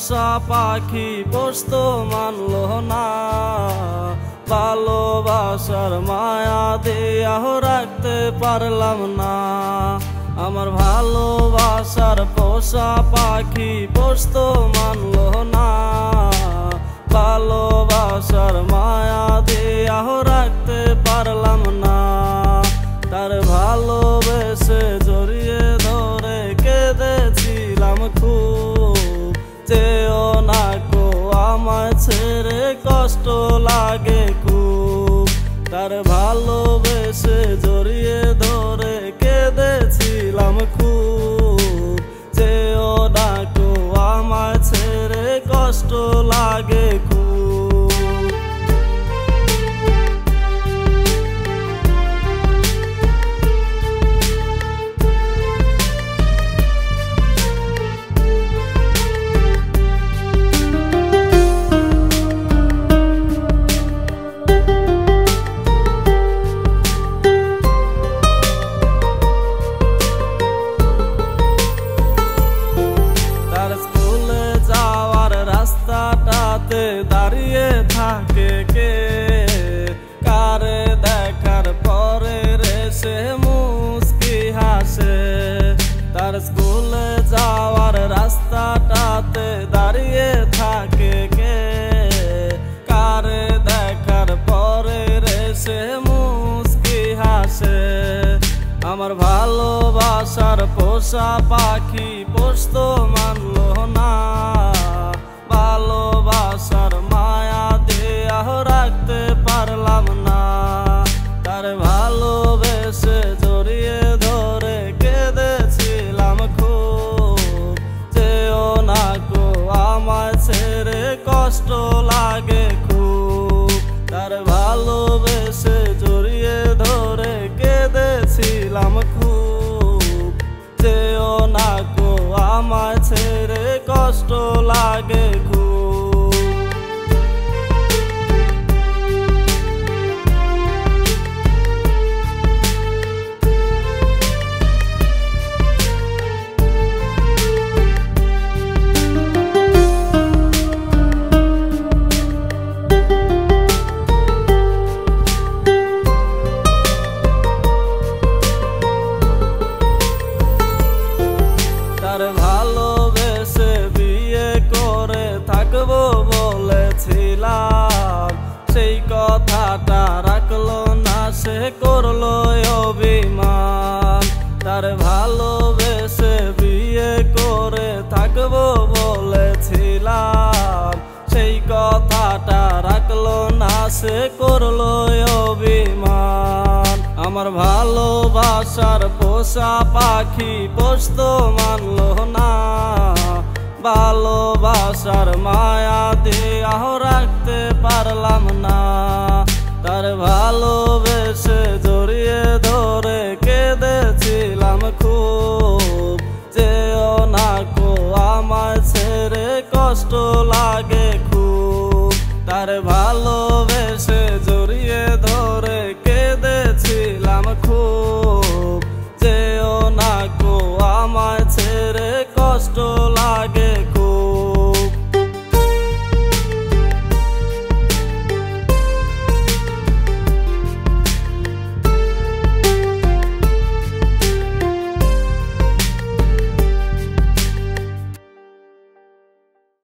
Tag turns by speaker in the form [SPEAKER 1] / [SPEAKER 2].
[SPEAKER 1] পোষা পাখি পোষতো মানলো না, ভালোবাসার মায়া দিয়াহ রাখতে পারলাম না। আমার ভালোবাসার পোষা পাখি পোষতো মানলো না, ভালোবাসার মায়া দিয়াহ রাখতে পারলাম না। তার ভালোবেসে জড়িয়ে ধরে কেঁদেছিলাম খুব, যেও না গো আমায় ছেড়ে কষ্ট লাগে খুব। তার ভালোবেসে জড়িয়ে ধরে কেঁদেছিলাম খুব, যেও না গো আমায় ছেড়ে কষ্ট লাগে খুব। রাস্তাটাতে দাঁড়িয়ে থাকে কে, কারে দেখার পরে রে সে মুস্কি হাসে। তার স্কুলে যাওয়ার রাস্তাটাতে দাঁড়িয়ে থাকে কে, কারে দেখার পরে রে সে মুস্কি হাসে। আমার ভালোবাসার পোষা পাখি পোষতো মানলো না, ভালোবাসার মায়া দিয়াহ রাখতে পারলাম না। তার ভালোবেসে জড়িয়ে ধরে কেঁদেছিলাম খুব, যেও না গো আমায় ছেড়ে কষ্ট লাগে খুব। তার ভালোবেসে জড়িয়ে ধরে কেঁদেছিলাম খুব, যেও না গো আমায় ছেড়ে কষ্ট লাগে খুব। তার ভালোবেসে বিয়ে করে থাকবো বলেছিলাম, সেই কথাটা রাখলো না, সে করলো অভিমান। তার ভালোবেসে বিয়ে করে থাকবো বলেছিলাম, সেই কথাটা রাখলো না, সে করলো অভিমান। আমার ভালোবাসার পোষা পাখি পোষতো মানলো না, ভালোবাসার মায়া দিয়াহ রাখতে পারলাম না। তার ভালোবেসে জড়িয়ে ধরে কেঁদেছিলাম খুব, যেও না গো আমায় ছেড়ে কষ্ট লাগে খুব। তার ভালোবেসে